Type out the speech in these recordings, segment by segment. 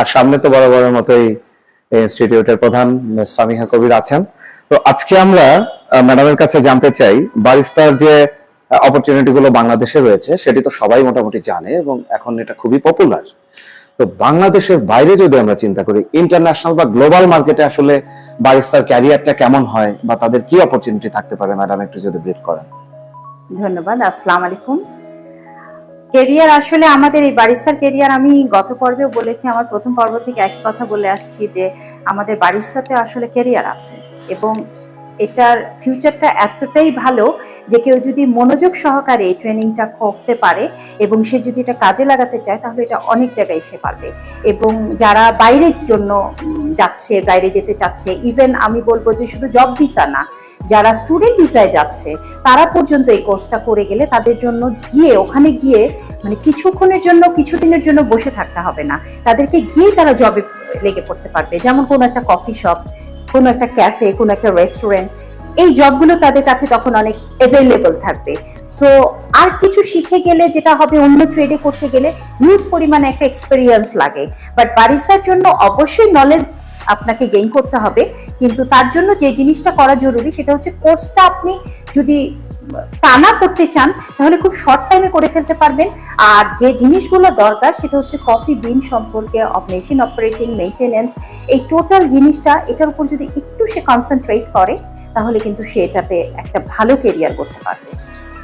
আর সামনে তো বরাবরের মতোই ইনস্টিটিউটের প্রধান মিস সামিহা কবির আছেন। তো আজকে আমরা ম্যাডামের কাছে জানতে চাই বারিস্তার যে অপরচুনিটি গুলো বাংলাদেশে রয়েছে সেটি তো সবাই মোটামুটি জানে এবং এখন এটা খুবই পপুলার। তো বাংলাদেশের বাইরে যদি আমরা চিন্তা করি ইন্টারন্যাশনাল বা গ্লোবাল মার্কেটে আসলে বারিস্তার ক্যারিয়ারটা কেমন হয় বা তাদের কি অপরচুনিটি থাকতে পারে, ম্যাডাম একটু যদি ব্রিফ করেন। ধন্যবাদ। আসসালামু আলাইকুম। কেরিয়ার আসলে আমাদের এই বারিস্তার কেরিয়ার, আমি গত পর্বেও বলেছি, আমার প্রথম পর্ব থেকে একই কথা বলে আসছি যে আমাদের বারিস্তাতে আসলে কেরিয়ার আছে এবং এটার ফিউচারটা এতটাই ভালো যে কেউ যদি মনোযোগ সহকারে এই ট্রেনিংটা করতে পারে এবং সে যদি এটা কাজে লাগাতে চায় তাহলে এটা অনেক জায়গায় এসে পারবে। এবং যারা বাইরের জন্য যাচ্ছে, বাইরে যেতে চাচ্ছে, ইভেন আমি বলবো যে শুধু জব ভিসা না, যারা স্টুডেন্ট ভিসায় যাচ্ছে তারা পর্যন্ত এই কোর্সটা করে গেলে তাদের জন্য গিয়ে ওখানে গিয়ে মানে কিছুক্ষণের জন্য কিছুদিনের জন্য বসে থাকতে হবে না, তাদেরকে গিয়ে তারা জবে লেগে পড়তে পারবে। যেমন কোনো একটা কফি শপ, কোনো একটা ক্যাফে, কোনো একটা রেস্টুরেন্ট, এই জবগুলো তাদের কাছে তখন অনেক অ্যাভেলেবল থাকবে। সো আর কিছু শিখে গেলে যেটা হবে, অন্য ট্রেডে করতে গেলে হিউজ পরিমাণে একটা এক্সপেরিয়েন্স লাগে। বাট বারিস্তার জন্য অবশ্যই নলেজ আপনাকে গেইন করতে হবে, কিন্তু তার জন্য যে জিনিসটা করা জরুরি সেটা হচ্ছে কোর্সটা আপনি যদি টানা করতে চান তাহলে খুব শর্ট টাইমে করে ফেলতে পারবেন। আর যে জিনিসগুলো দরকার সেটা হচ্ছে কফি বিন সম্পর্কে, মেশিন অপারেটিং, মেইনটেনেন্স, এই টোটাল জিনিসটা, এটার উপর যদি একটু সে কনসেন্ট্রেট করে তাহলে কিন্তু সে এটাতে একটা ভালো কেরিয়ার করতে পারবে।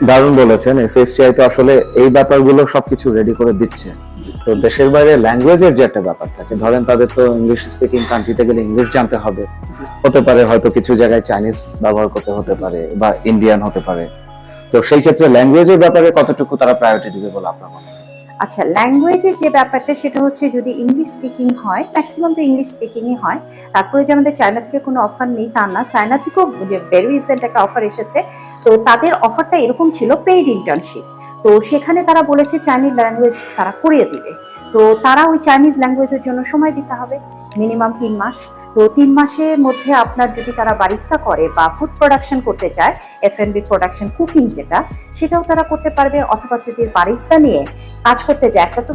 দারুণ বলেছেন। এসএসটিআই তো আসলে এই ব্যাপারগুলো সবকিছু রেডি করে দিচ্ছে। তো দেশের বাইরে ল্যাঙ্গুয়েজের যে একটা ব্যাপার থাকে, ধরেন তাদের তো ইংলিশ স্পিকিং কান্ট্রিতে গেলে ইংলিশ জানতে হবে, হতে পারে হয়তো কিছু জায়গায় চাইনিজ ব্যবহার করতে হতে পারে বা ইন্ডিয়ান হতে পারে। তো সেই ক্ষেত্রে ল্যাঙ্গুয়েজের ব্যাপারে কতটুকু তারা প্রায়োরিটি দিবে বলে আপনার মনে হয়? আচ্ছা, ল্যাঙ্গুয়েজের যে ব্যাপারটা সেটা হচ্ছে যদি ইংলিশ স্পিকিং হয়, ম্যাক্সিমাম তো ইংলিশ স্পিকিংই হয়। তারপরে যে আমাদের চায়না থেকে কোনো অফার নেই তা না, চায়না থেকেও ভেরি রিসেন্ট একটা অফার এসেছে। তো তাদের অফারটা এরকম ছিল, পেইড ইন্টার্নশিপ। তো সেখানে তারা বলেছে চাইনিজ ল্যাঙ্গুয়েজ তারা করিয়ে দিবে। তো তারা ওই চাইনিজ ল্যাঙ্গুয়েজের জন্য সময় দিতে হবে মিনিমাম 3 মাস। তো 3 মাসের মধ্যে আপনার যদি তারা বারিস্তা করে বা ফুড প্রোডাকশন করতে চায়, এফ&বি প্রোডাকশন, কুকিং যেটা, সেটাও তারা করতে পারবে। অথবা যদি বারিস্তা নিয়ে কাজ করতে যায়, একটা তো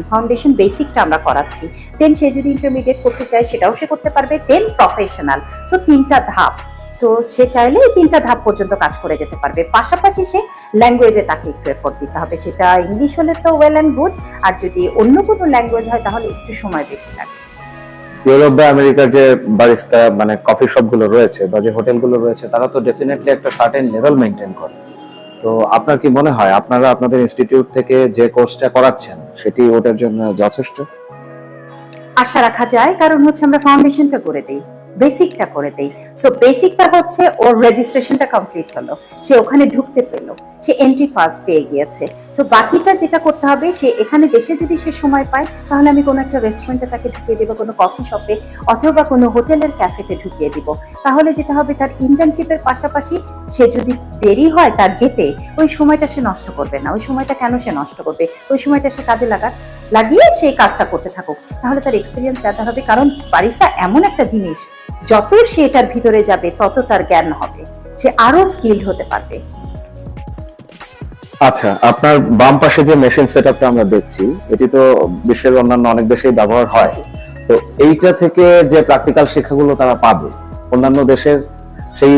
ফাউন্ডেশন বেসিকটা আমরা করাচ্ছি, দেন সে যদি ইন্টারমিডিয়েট করতে চায় সেটাও সে করতে পারবে, দেন প্রফেশনাল। সো 3টা ধাপ। সো সে চাইলে এই 3টা ধাপ পর্যন্ত কাজ করে যেতে পারবে। পাশাপাশি সে ল্যাঙ্গুয়েজে তাকে একটু এফোর্ট দিতে হবে, সেটা ইংলিশ হলে তো ওয়েল অ্যান্ড গুড, আর যদি অন্য কোনো ল্যাঙ্গুয়েজ হয় তাহলে একটু সময় বেশি লাগবে। ইউরোপ বা আমেরিকার যে বারিস্তা মানে কফি শপ গুলো রয়েছে বা যে হোটেল গুলো রয়েছে, তারা তো ডেফিনেটলি একটা সার্টেন লেভেল মেনটেন করে। তো আপনার কি মনে হয় আপনারা আপনাদের ইনস্টিটিউট থেকে যে কোর্সটা করাচ্ছেন সেটি ওটার জন্য যথেষ্ট? আশা রাখা যায়, কারণ হচ্ছে আমরা ফাউন্ডেশনটা করে দেই, বেসিকটা করে দেই। সো বেসিকটা হচ্ছে ওর রেজিস্ট্রেশনটা কমপ্লিট হলো, সে ওখানে ঢুকতে পেলো, সে এন্ট্রি পাস পেয়ে গিয়েছে। সো বাকিটা যেটা করতে হবে, সে এখানে দেশে যদি সে সময় পায় তাহলে আমি কোনো একটা রেস্টুরেন্টে তাকে ঢুকিয়ে দেবো, কোনো কফি শপে অথবা কোনো হোটেলের ক্যাফেতে ঢুকিয়ে দিব। তাহলে যেটা হবে, তার ইন্টার্নশিপের পাশাপাশি সে যদি দেরি হয় তার যেতে, ওই সময়টা সে নষ্ট করবে না। ওই সময়টা কেন সে নষ্ট করবে? ওই সময়টা সে কাজে লাগিয়ে সেই কাজটা করতে থাকুক, তাহলে তার এক্সপিরিয়েন্স বেটার হবে। কারণ বারিস্তা এমন একটা জিনিস, যত সে এটার ভিতরে যাবে তত তার জ্ঞান হবে, সে আরো স্কিলড হতে পারবে। আচ্ছা, আপনার বাম পাশে যে মেশিন সেটআপটা আমরা দেখছি, এটি তো বিশ্বের অন্যান্য অনেক দেশেই ব্যবহার হয়। তো এইটা থেকে যে প্র্যাকটিক্যাল শিক্ষাগুলো তারা পাবে, অন্যান্য দেশের সেই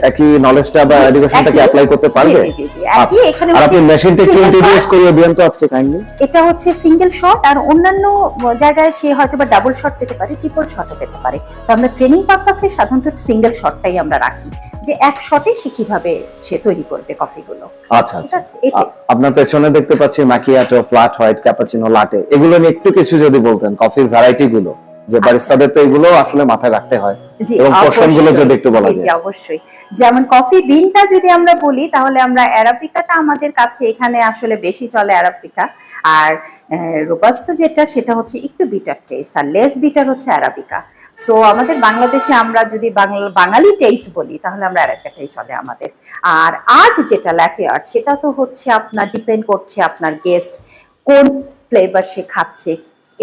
একই নলেজটা বা এডুকেশনটাকে অ্যাপ্লাই করতে পারবে? আচ্ছা, আর আপনি মেশিনটা একটু ইন্ট্রোডিউস করিয়ে দিন তো আজকে কাইন্ডলি। এটা হচ্ছে সিঙ্গেল শট, আর অন্যান্য জায়গায় সে হয়তো বা ডাবল শট পেতে পারে, ট্রিপল শটও পেতে পারে। তো আমরা ট্রেনিং পারপাসে সাধারণত সিঙ্গেল শটটাই আমরা রাখি, যে এক শটে সে কিভাবে সে তৈরি করবে কফিগুলো। আচ্ছা আচ্ছা, আপনার পেছনে দেখতে পাচ্ছি ম্যাকিয়াটো, ফ্ল্যাট হোয়াইট, ক্যাপাচিনো, লাটে, এগুলো নিয়ে একটু কিছু যদি বলতেন, কফির ভ্যারাইটি গুলো, যে বারিস্তাদের তো এগুলো আসলে মাথায় রাখতে হয়, এবং পোর্শন গুলো যদি একটু বলা যায়। অবশ্যই। যেমন কফি বিনটা যদি আমরা বলি তাহলে আমরা অ্যারাবিকাটা আমাদের কাছে এখানে আসলে বেশি চলে, অ্যারাবিকা। আর রোবাস্তা যেটা, সেটা হচ্ছে একটু বিটার টেস্ট, আর লেস বিটার হচ্ছে অ্যারাবিকা। সো আমাদের বাংলাদেশে আমরা যদি বাঙালি টেস্ট বলি তাহলে আমরা অ্যারাবিকাটাই চলে আমাদের। আর আর্ট যেটা, ল্যাটে আর্ট, সেটা তো হচ্ছে আপনার ডিপেন্ড করছে আপনার গেস্ট কোন ফ্লেভার সে খাচ্ছে,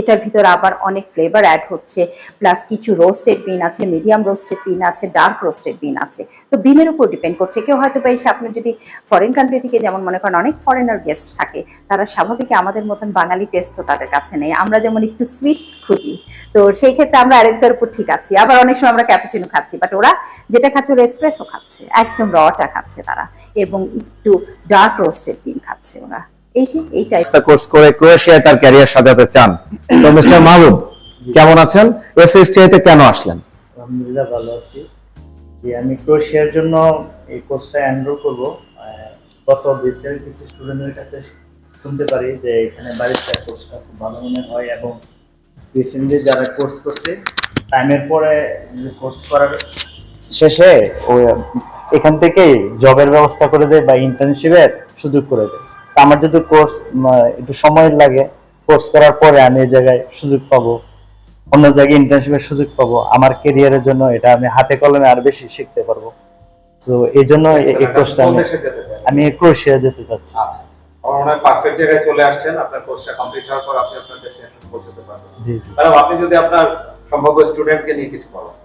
এটার ভিতরে আবার অনেক ফ্লেভার অ্যাড হচ্ছে, প্লাস কিছু রোস্টেড বিন আছে, মিডিয়াম রোস্টেড বিন আছে, ডার্ক রোস্টেড বিন আছে। তো বিনের উপর ডিপেন্ড করছে। কেউ হয়তো বা এসে আপনার যদি ফরেন কান্ট্রি থেকে, যেমন মনে করেন অনেক ফরেনার গেস্ট থাকে, তারা স্বাভাবিক আমাদের মতন বাঙালি টেস্ট তো তাদের কাছে নেই, আমরা যেমন একটু সুইট খুঁজি, তো সেই ক্ষেত্রে আমরা আরেকটার উপর ঠিক আছি। আবার অনেক সময় আমরা ক্যাপুচিনো খাচ্ছি, বাট ওরা যেটা খাচ্ছে ওরা এসপ্রেসো খাচ্ছে, একদম রটা খাচ্ছে তারা, এবং একটু ডার্ক রোস্টেড বিন খাচ্ছে ওরা। এই যে এই টাইপ কোর্স করে ক্রোয়েশিয়ায় তার ক্যারিয়ার সাজাতে চান। তো মিস্টার মাহবুব কেমন আছেন? এসএসটিআই-তে কেন আসলেন? আলহামদুলিল্লাহ ভালো আছি। যে আমি ক্রোয়েশিয়ার জন্য এই কোর্সটা এনরোল করব। গত দেশের কিছু স্টুডেন্টের কাছে শুনতে পারি যে এখানে বারিস্তা কোর্সটা খুব ভালো মনে হয়, এবং রিসেন্টলি যারা কোর্স করছে টাইমের পরে কোর্স করার শেষে এখান থেকেই জবের ব্যবস্থা করে দেয় বা ইন্টার্নশিপের সুযোগ করে দেয়। তা আমার যদি কোর্স একটু সময় লাগে, কোর্স করার পরে আমি এই জায়গায় সুযোগ পাবো, অন্য জায়গায় ইন্টার্নশিপের সুযোগ পাবো, আমার ক্যারিয়ারের জন্য এটা আমি হাতে কলমে আর বেশি শিখতে পারবো। তো এই জন্য এই কোর্সটা আমি ক্রোয়েশিয়া যেতে চাচ্ছি। আচ্ছা, আমার মনে হয় পারফেক্ট জায়গায় চলে আসছেন। আপনার কোর্সটা কমপ্লিট হওয়ার পর আপনি আপনার ডেস্টিনেশনে পৌঁছাতে পারবেন। জি জি। কারণ আপনি যদি আপনার সম্ভাব্য স্টুডেন্টকে নিয়ে কিছু বলেন।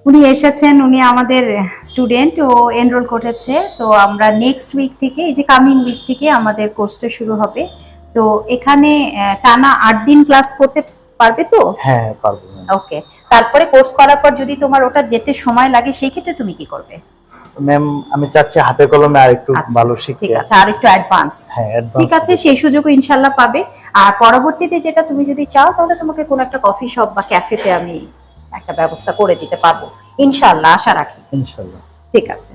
উনি এসেছেন, উনি আমাদের স্টুডেন্ট, ও এনরোল করেছে। তো আমরা নেক্সট উইক থেকে, এই যে কামিং উইক থেকে আমাদের কোর্সটা শুরু হবে। তো এখানে টানা 8 দিন ক্লাস করতে পারবে তো? হ্যাঁ পারবো। ওকে। তারপরে কোর্স করার পর যদি তোমার ওটা যেতে সময় লাগে, সেই ক্ষেত্রে তুমি কি করবে? ম্যাম আমি চাচ্ছি হাতে কলমে আর একটু আচ্ছা, ভালো শিখতে। ঠিক আছে, আর একটু অ্যাডভান্স। হ্যাঁ ঠিক আছে, সেই সুযোগও ইনশাল্লাহ পাবে। আর পরবর্তীতে যেটা তুমি যদি চাও, তাহলে তোমাকে কোনো একটা কফি শপ বা ক্যাফেতে আমি একটা ব্যবস্থা করে দিতে পারবো ইনশাল্লাহ, আশা রাখি। ইনশাআল্লাহ। ঠিক আছে।